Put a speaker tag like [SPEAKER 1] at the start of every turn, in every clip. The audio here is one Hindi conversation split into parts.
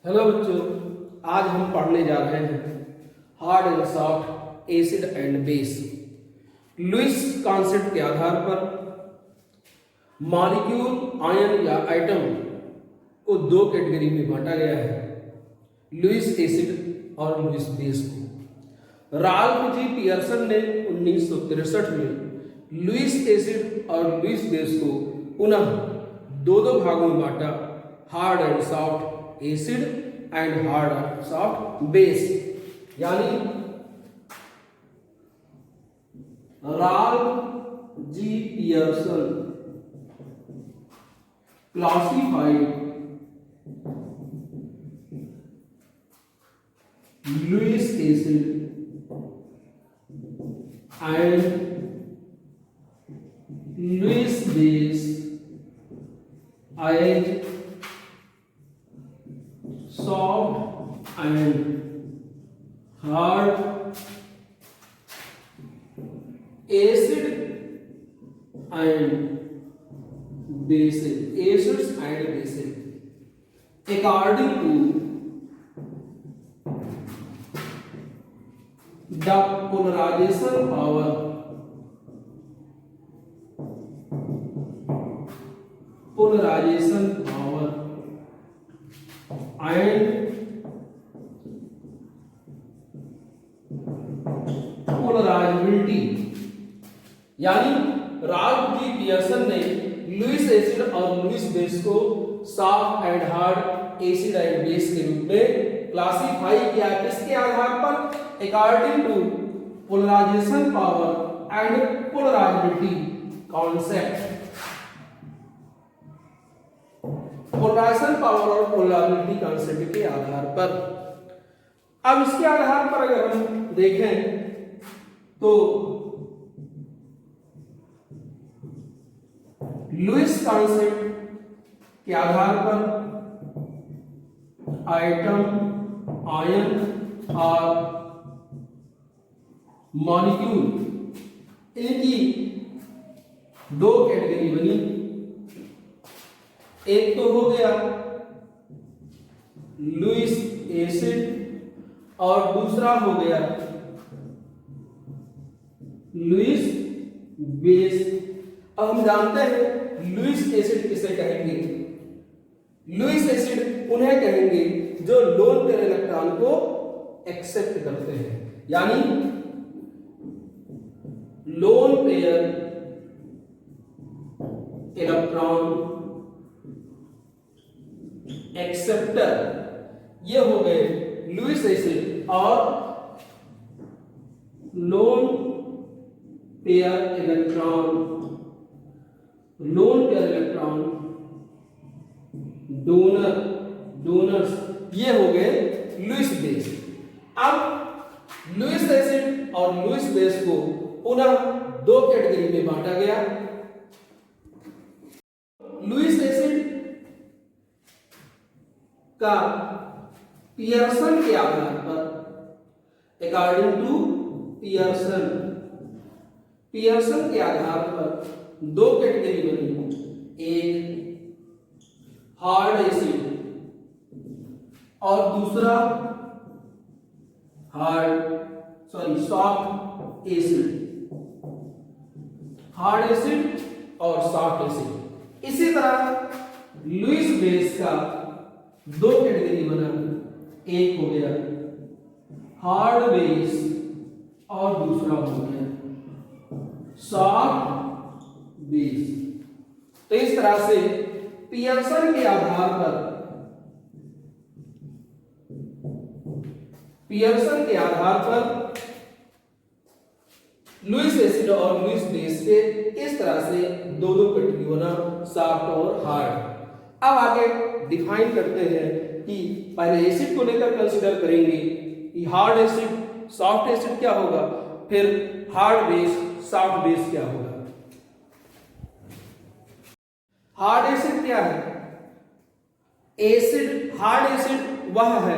[SPEAKER 1] हेलो बच्चों, आज हम पढ़ने जा रहे हैं hard and soft acid and base. Lewis concept के आधार पर मॉलिक्यूल, आयन या आइटम को दो कैटेगरी में बांटा गया है, लुईस एसिड और लुईस बेस को। राल्फ जी पियर्सन ने 1963 में लुईस एसिड और लुईस बेस को पुनः दो भागों में बांटा, hard and soft acid and hard and soft base. यानी Ralph G Pearson classified Lewis acid and Lewis base as soft and hard acid and bases, acids and bases according to the polarization power and polarizability। यानी राल्फ जी पियर्सन ने लुईस एसिड और लुईस बेस को soft and hard acid and base के रूप में क्लासिफाई किया। किसके आधार पर? According to polarization power and polarizability concept. Polarization power और पोलराइजिबिलिटी कॉन्सेप्ट के आधार पर। अब इसके आधार पर अगर हम देखें तो लुईस कॉन्सेप्ट के आधार पर आइटम, आयन और मॉलिक्यूल, इनकी दो कैटेगरी बनी। एक तो हो गया लुईस एसिड और दूसरा हो गया लुईस बेस। अब हम जानते हैं लुईस एसिड किसे कहेंगे। लुईस एसिड उन्हें कहेंगे जो लोन पेयर इलेक्ट्रॉन को एक्सेप्ट करते हैं, यानी लोन पेयर इलेक्ट्रॉन एक्सेप्टर, ये हो गए लुईस एसिड। और लोन पेयर इलेक्ट्रॉन डोनर्स, ये हो गए लुईस बेस। अब लुईस एसिड और लुईस बेस को पुनः दो कैटेगरी में बांटा गया। लुईस एसिड का पियर्सन के आधार पर, अकॉर्डिंग टू पियर्सन के आधार पर दो कैटेगरी बनी। एक हार्ड एसिड और दूसरा सॉफ्ट एसिड। हार्ड एसिड और सॉफ्ट एसिड। इसी तरह लुईस बेस का दो कैटेगरी बना। एक हो गया हार्ड बेस और दूसरा हो गया सॉफ्ट बेस। तो इस तरह से पियर्सन के आधार पर लुईस एसिड और लुईस बेस के इस तरह से दो कैटेगरी बना, सॉफ्ट और हार्ड। अब आगे डिफाइन करते हैं कि पहले एसिड को लेकर कंसीडर करेंगे कि हार्ड एसिड, सॉफ्ट एसिड क्या होगा, फिर हार्ड बेस, सॉफ्ट बेस क्या होगा। हार्ड एसिड क्या है? हार्ड एसिड वह है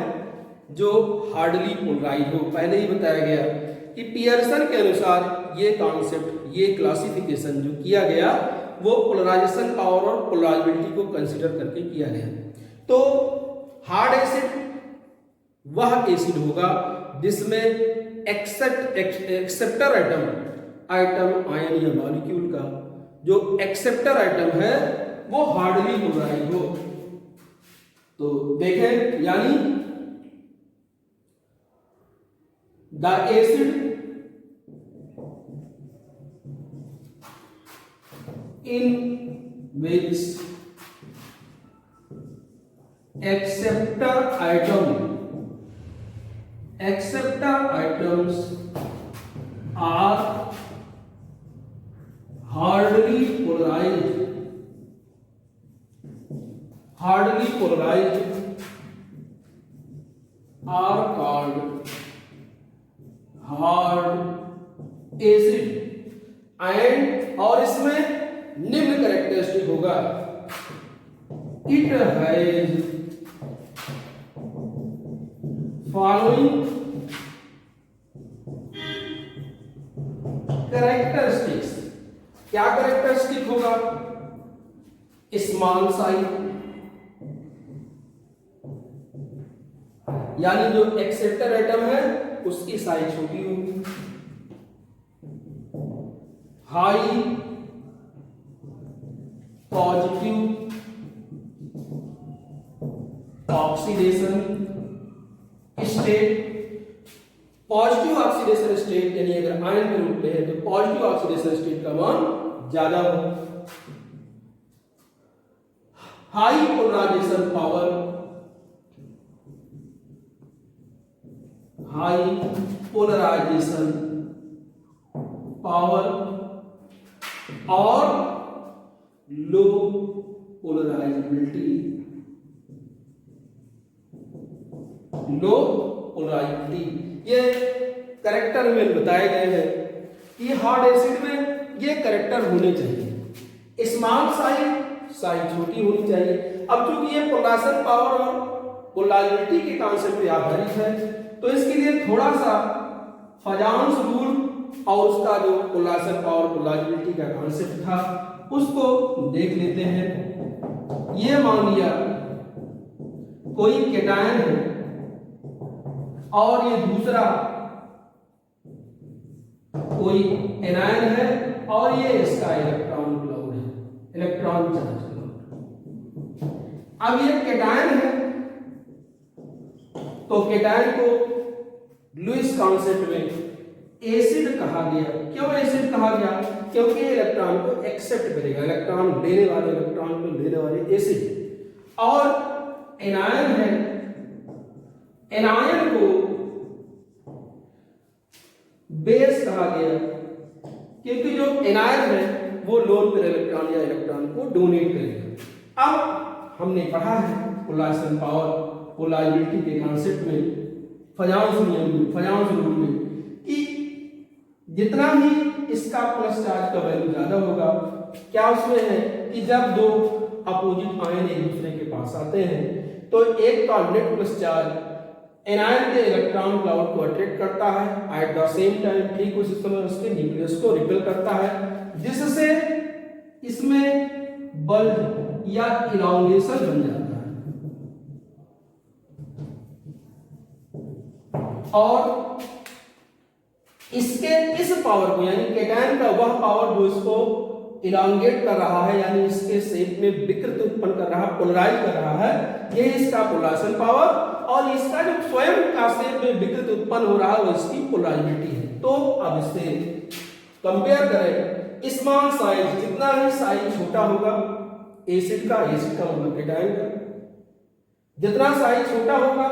[SPEAKER 1] जो हार्डली पोलराइज हो। पहले ही बताया गया कि पियर्सन के अनुसार ये कॉन्सेप्ट, ये क्लासिफिकेशन जो किया गया वो पोलराइजेशन पावर और पोलराइजिबिलिटी को कंसीडर करके किया गया। तो हार्ड एसिड वह एसिड होगा जिसमें एक्सेप्टर आइटम आयन या मॉलिक्यूल का जो एक्सेप्टर आइटम है वो हार्डली पोलराइज हो। तो देखें, यानी the acid in which acceptor items are hardly polarized are called hard acid and और इसमें निम्न कैरेक्टरिस्टिक होगा, इट हैज फॉलोइंग कैरेक्टरिस्टिक्स। क्या कैरेक्टरिस्टिक होगा? स्मॉल साइज, यानी जो एक्सेप्टर आइटम है उसकी साइज छोटी होगी। High positive oxidation state. Positive oxidation state यानी अगर आयन के रूप में है तो पॉजिटिव ऑक्सीडेशन स्टेट का मान ज्यादा हो। हाई पोलराइजेशन पावर, और लो पोलराइजेबिलिटी। ये कैरेक्टर में बताए गए हैं कि हार्ड एसिड में ये कैरेक्टर होने चाहिए। स्मॉल साइज छोटी होनी चाहिए। अब चूंकि ये पोलराइजेशन पावर और पोलराइजेबिलिटी के कॉन्सेप्ट पे आधारित है तो इसके लिए थोड़ा सा फजांस रूल और उसका जो पोलराइजेशन पावर पोलराइजेबिलिटी का कॉन्सेप्ट था उसको देख लेते हैं। ये मान लिया कोई केटायन है और ये दूसरा कोई एनायन है और ये इसका इलेक्ट्रॉन क्लाउड है, इलेक्ट्रॉन चार्ज क्लाउड। अब ये केटायन है तो केटायन को लुईस कॉन्सेप्ट में एसिड कहा गया। क्यों एसिड कहा गया? क्योंकि इलेक्ट्रॉन को एक्सेप्ट करेगा, इलेक्ट्रॉन लेने वाले, इलेक्ट्रॉन को लेने वाले एसिड। और एनायन है, एनायन को बेस कहा गया क्योंकि जो एनायन है वो लोन पेयर इलेक्ट्रॉन या इलेक्ट्रॉन को डोनेट करेगा। अब हमने पढ़ा है पोलराइजेशन पावर पोलराइजेबिलिटी के कॉन्सेप्ट में फजांस रूल में कि जितना ही इसका प्लस चार्ज का वैल्यू ज्यादा होगा, क्या उसमें है कि जब दो अपोजिट आयन एक दूसरे के पास आते हैं तो एक का नेट प्लस चार्ज एनायन के इलेक्ट्रॉन क्लाउड को अट्रैक्ट करता है, एट द सेम टाइम ठीक उसी समय उसके न्यूक्लियस को रिपेल करता है, जिससे इसमें बल्ब या इलॉन्गेशन बन जाता है। और इसके इस पावर को यानी केटायन का वह पावर जो इसको इलांगेट कर रहा है यानी इसके शेप में विकृत उत्पन्न कर रहा है, पोलराइज कर रहा है, ये इसका पोलराइजेशन पावर और इसका जो स्वयं का शेप में विकृत उत्पन्न हो रहा है वो इसकी पोलराइजेबिलिटी है। तो अब इससे कंपेयर करें, स्मॉल साइज, जितना ही साइज छोटा होगा एसिड का मतलब केटायन का, जितना साइज छोटा होगा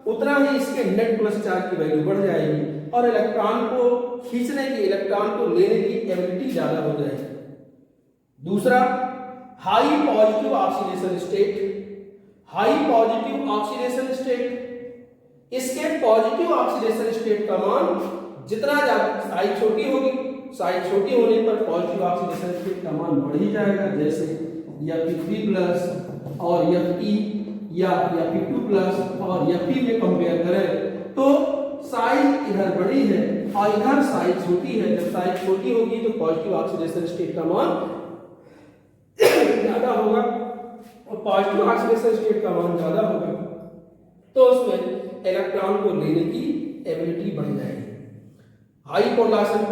[SPEAKER 1] उतना ही इसके नेट प्लस चार्ज की वैल्यू बढ़ जाएगी और इलेक्ट्रॉन को खींचने की, इलेक्ट्रॉन को लेने की एबिलिटी ज्यादा हो जाएगी। दूसरा, high positive oxidation state, high positive oxidation state, इसके पॉजिटिव ऑक्सीडेशन स्टेट का मान जितना ज्यादा साइज छोटी होगी, साइज छोटी होने पर पॉजिटिव ऑक्सीडेशन स्टेट का मान बढ़ ही जाएगा, जैसे Fe+ और Fe या Fe2+ और Fe में कंपेयर करें तो साइज इधर बड़ी है और इधर साइज छोटी है। जब साइज छोटी होगी तो पॉजिटिव ऑक्सीडेशन स्टेट का मान ज्यादा होगा और पॉजिटिव ऑक्सीडेशन स्टेट का मान ज्यादा होगा तो उसमें इलेक्ट्रॉन को लेने की एबिलिटी बढ़ जाएगी। हाई पोलराइजेशन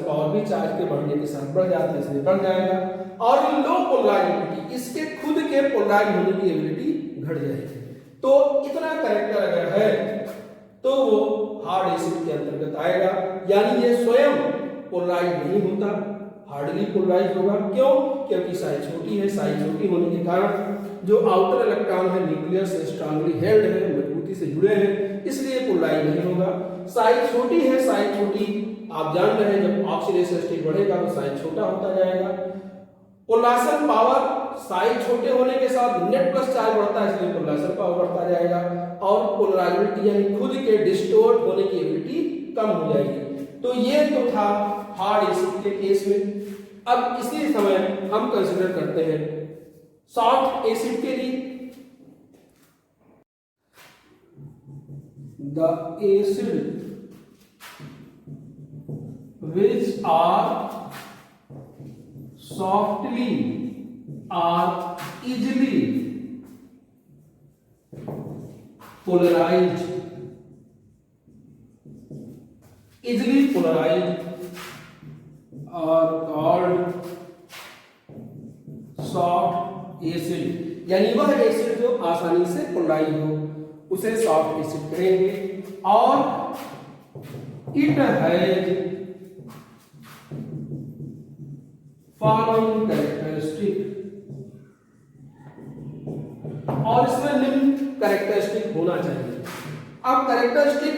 [SPEAKER 1] पावर भी चार्ज के बढ़ने के साथ बढ़ जाता है, इसलिए बढ़ जाएगा। और लो पोलराइजिबिलिटी, इसके खुद के पोलराइज होने की एबिलिटी घट जाएगी। तो इतना कैरेक्टर अगर है तो वो हार्ड एसिड के अंतर्गत आएगा, यानी ये स्वयं पोलराइज नहीं होता, हार्डली पोलराइज होगा। क्यों? क्योंकि साइज छोटी है। साइज छोटी होने के कारण जो आउटर इलेक्ट्रॉन है न्यूक्लियस से स्ट्रांगली हेल्ड है, मजबूती से जुड़े हैं, इसलिए पोलराइज नहीं होगा। साइज छोटी है, साइज छोटी आप जान रहे हैं, जब ऑक्सीडेशन स्टेट बढ़ेगा तो साइज छोटा होता जाएगा। पोलराइजेशन पावर, साइज छोटे होने के साथ नेट प्लस चार्ज बढ़ता है, इसलिए पोलराइजेशन पावर बढ़ता जाएगा। और पोलराइजिबिलिटी यानी खुद के डिस्टोर्ट होने की एबिलिटी कम हो जाएगी। तो ये तो था हार्ड एसिड के केस में। अब इसी समय हम कंसीडर करते हैं सॉफ्ट एसिड के लिए। The acid which are softly or easily polarized, are called soft acid, यानी वह एसिड जो आसानी से पोलराइज हो उसे सॉफ्ट एसिड कहेंगे। और इट हैज फॉलोइंग कैरेक्टरिस्टिक, और इसमें निम्न कैरेक्टरिस्टिक होना चाहिए। अब कैरेक्टरिस्टिक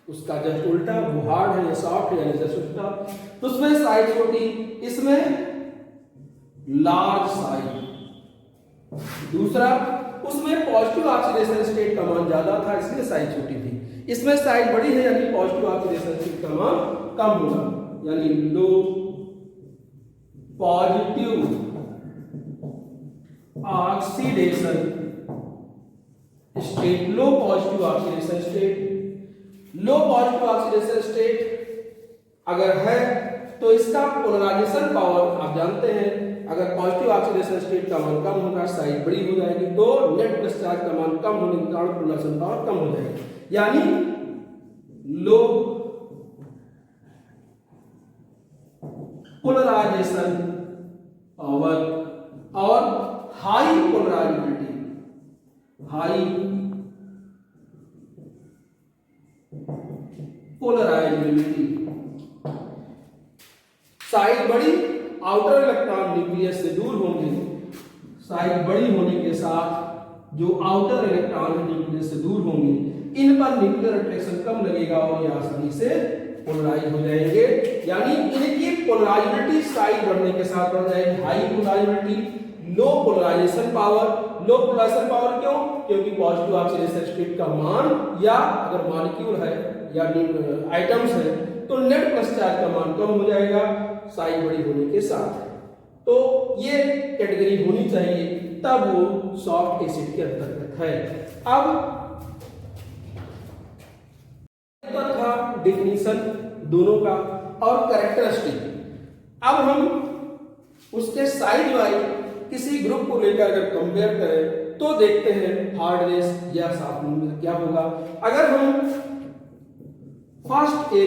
[SPEAKER 1] उसका जस्ट उल्टा, वो हार्ड है या सॉफ्ट है, यानी जस्ट उल्टा। तो उसमें साइज छोटी, इसमें लार्ज साइज। दूसरा, उसमें पॉजिटिव ऑक्सीडेशन स्टेट का मान ज्यादा था, इसलिए साइज छोटी थी। इसमें साइज बड़ी है, यानी पॉजिटिव ऑक्सीडेशन स्टेट का मान कम होगा, यानी लो पॉजिटिव ऑक्सीडेशन स्टेट। लो पॉजिटिव ऑक्सीडेशन स्टेट, लो पॉजिटिव ऑक्सीडेशन स्टेट अगर है तो इसका पोलराइजेशन पावर आप जानते हैं, अगर पॉजिटिव ऑक्सीडेशन स्टेट का मान कम होगा, साइज बड़ी हो जाएगी, तो नेट प्लस चार्ज का मान कम होने के कारण पोलराइजेशन पावर कम हो जाएगी, यानी लो पोलराइजेशन पावर और high polarisability. High polarisability, size बड़ी, आउटर इलेक्ट्रॉन न्यूक्लियस से दूर होंगे, साइज बड़ी होने के साथ जो आउटर इलेक्ट्रॉन न्यूक्लियस से दूर होंगे, इन पर न्यूक्लियर अट्रैक्शन कम लगेगा और ये आसानी से पोलराइज हो जाएंगे, यानी इनकी पोलराइजिबिलिटी साइज बढ़ने के साथ बढ़ जाएगी। हाई पोलराइजिबिलिटी, लो पोलराइजेशन पावर। लो पोलराइजेशन पावर क्यों? क्योंकि पॉजिटिव ऑक्सीडेशन स्टेट का मान, या अगर मॉलिक्यूल है या आइटम्स है, तो नेट प्लस चार्ज का मान कम हो जाएगा साइज बड़ी होने के साथ। तो ये कैटेगरी होनी चाहिए, तब वो सॉफ्ट एसिड के अंतर्गत है। अब था डिफिनीशन दोनों का और कैरेक्टरिस्टिक। अब हम उसके साइड वाइज किसी ग्रुप को लेकर अगर कंपेयर करें तो देखते हैं हार्डनेस या सॉफ्टनेस में क्या होगा। अगर हम फर्स्ट ए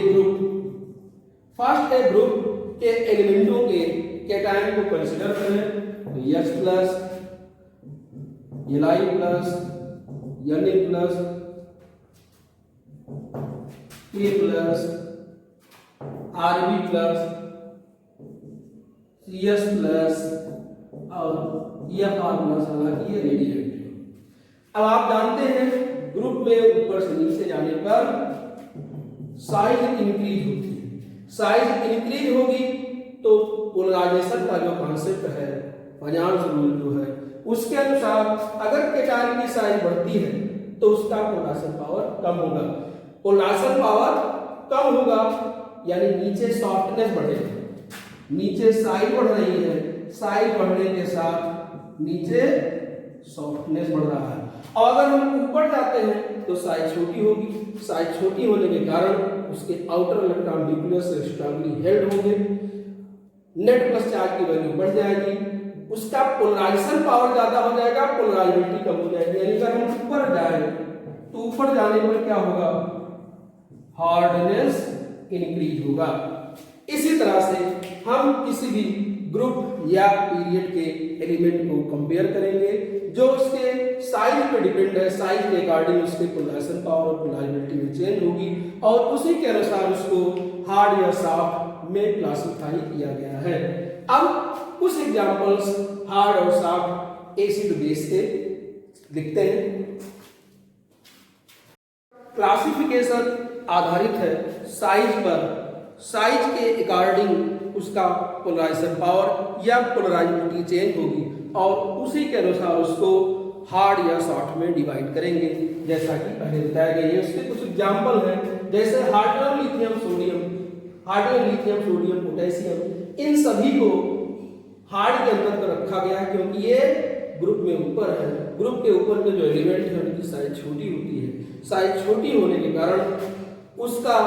[SPEAKER 1] ग्रुप के एलिमेंटों के कैटायन को कंसीडर करें तो H plus, Li plus, Na plus, K plus, Rb plus, Cs plus और EFr प्लस, हालांकि ये रेडियोएक्टिव। अब आप जानते हैं ग्रुप में ऊपर से नीचे जाने पर साइज इंक्रीज होती है। साइज इंक्रीज होगी तो पोलराइजेशन का जो कॉन्सेप्ट है, फजान्स रूल जो है, उसके अनुसार अगर कैटायन की साइज बढ़ती है तो उसका पोलराइजेशन पावर कम होगा। पोलराइजेशन पावर कम होगा यानी नीचे सॉफ्टनेस बढ़ेगा, नीचे साइज बढ़ रही है, साइज बढ़ने के साथ नीचे सॉफ्टनेस बढ़ रहा है। और अगर हम ऊपर जाते हैं तो साइज छोटी होगी, साइज छोटी होने के कारण उसके आउटर इलेक्ट्रॉन न्यूक्लियस से स्ट्रांगली हेल्ड होंगे, नेट प्लस चार्ज की वैल्यू बढ़ जाएगी, उसका पोलराइजेशन पावर ज्यादा हो जाएगा, पोलराइजिबिलिटी कम हो जाएगी। यानी अगर हम ऊपर जाए तो ऊपर जाने पर क्या होगा, हार्डनेस इंक्रीज होगा। इसी तरह से हम किसी भी ग्रुप या पीरियड के एलिमेंट को कंपेयर करेंगे, जो उसके साइज पे डिपेंड है, साइज के अकॉर्डिंग उसके पोलराइजेशन पावर और पोलराइबिलिटी में चेंज होगी, और उसी के अनुसार उसको हार्ड या सॉफ्ट में क्लासिफाई किया गया है। अब कुछ एग्जांपल्स हार्ड और सॉफ्ट एसिड बेस के लिखते हैं। क्लासिफिकेशन आधारित है साइज पर, साइज के अकॉर्डिंग उसका पोलराइजेशन पावर या पोलराइबिलिटी चेंज होगी, और उसी के अनुसार उसको हार्ड या सॉफ्ट में डिवाइड करेंगे, जैसा कि पहले बताया गया है। उसके कुछ एग्जांपल हैं, जैसे hydrogen, lithium, sodium, hydrogen, lithium, sodium, potassium, इन सभी को हार्ड के अंतर्गत रखा गया है, क्योंकि ये ग्रुप में ऊपर है। ग्रुप के ऊपर के जो एलिमेंट है उनकी साइज छोटी होती है। साइज छोटी होने के कारण उसका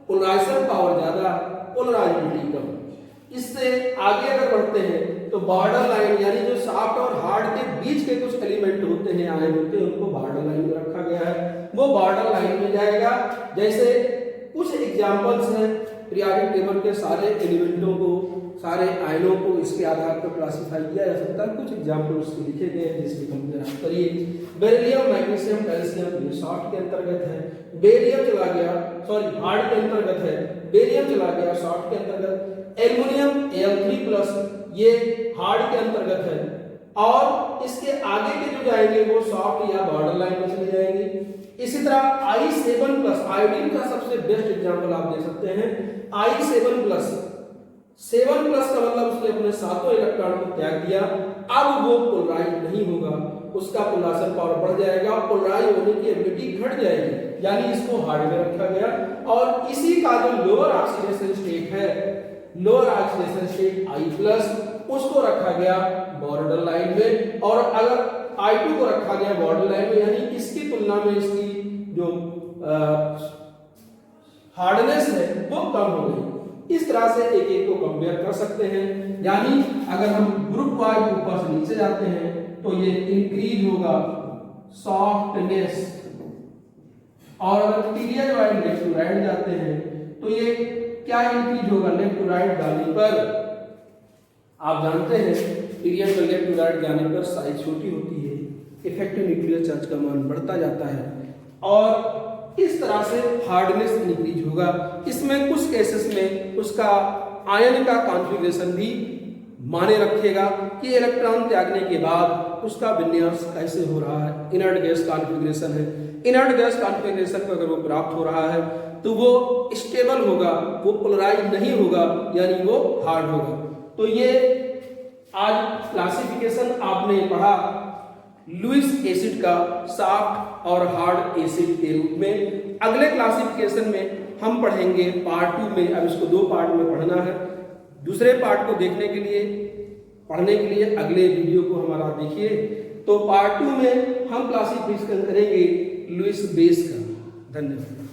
[SPEAKER 1] पोलराइजेशन पावर ज्यादा, पोलराइबिलिटी कम। इससे आगे अगर बढ़ते हैं तो बॉर्डर लाइन, यानी जो सॉफ्ट और हार्ड के बीच के कुछ एलिमेंट होते हैं, आयन होते हैं, उनको बॉर्डर लाइन में रखा गया है, वो बॉर्डर लाइन में जाएगा। जैसे कुछ एग्जांपल्स हैं, पीरियोडिक टेबल के सारे एलिमेंटों को, सारे आयनों को इसके आधार पर क्लासिफाई किया जा सकता है। कुछ एग्जांपल उसके लिखे गए हैं, जिसकी कंपेयर आप करिए। बेरिलियम, मैग्नीशियम, कैल्शियम, ये सॉफ्ट के अंतर्गत है। बेरियम चला गया, सॉरी हार्ड के अंतर्गत है। बेरियम चला गया सॉफ्ट के अंतर्गत। एल्युमिनियम Al3+, ये हार्ड के अंतर्गत है, और इसके आगे के जो जाएंगे वो सॉफ्ट या बॉर्डर लाइन में चले जाएंगे। इसी तरह I7+, आयोडीन का सबसे बेस्ट एग्जांपल आप दे सकते हैं। I7+, 7+ का मतलब उसने अपने सातों इलेक्ट्रॉन को त्याग दिया। अब वो पोलराइज नहीं होगा, उसका पोलराइजेशन पावर बढ़ जाएगा, पोलराइज होने की एबिलिटी घट जाएगी, यानी इसको हार्ड में रखा गया। और इसी का जो लोअर ऑक्सीडेशन स्टेट है, लोअर ऑक्सीडेशन स्टेट I+, उसको रखा गया बॉर्डर लाइन में। और अगर I2 को रखा गया बॉर्डर लाइन में, यानी इसकी तुलना में इसकी जो हार्डनेस है वो कम हो गई। इस तरह से एक एक को कंपेयर कर सकते हैं। यानी अगर हम ग्रुप वाइज ऊपर से नीचे जाते हैं तो ये इंक्रीज होगा सॉफ्टनेस, और अगर period wise left to right जाते हैं तो ये क्या इंक्रीज होगा, लेफ्ट टू राइट जाने पर। आप जानते हैं पीरियड में लेफ्ट टू राइट जाने पर साइज छोटी होती है, इफेक्टिव न्यूक्लियर चार्ज का मान बढ़ता जाता है, और इस तरह से हार्डनेस इंक्रीज होगा। इसमें कुछ केसेस में उसका आयन का कॉन्फ़िगरेशन भी माने रखेगा कि इलेक्ट्रॉन त्यागने के बाद उसका विन्यास कैसे हो रहा है। इनर्ट गैस कॉन्फ़िगरेशन है, इनर्ट गैस कॉन्फ़िगरेशन पर अगर वो प्राप्त हो रहा है तो वो स्टेबल होगा, वो पोलराइज नहीं होगा, यानी वो हार्ड होगा। तो ये आज क्लासिफिकेशन आपने पढ़ा लुईस एसिड का सॉफ्ट और हार्ड एसिड के रूप में। अगले क्लासिफिकेशन में हम पढ़ेंगे पार्ट 2 में। अब इसको 2 पार्ट में पढ़ना है। दूसरे पार्ट को देखने के लिए, पढ़ने के लिए अगले वीडियो को हमारा देखिए। तो पार्ट 2 में हम क्लासिफिकेशन करेंगे लुईस बेस का। धन्यवाद।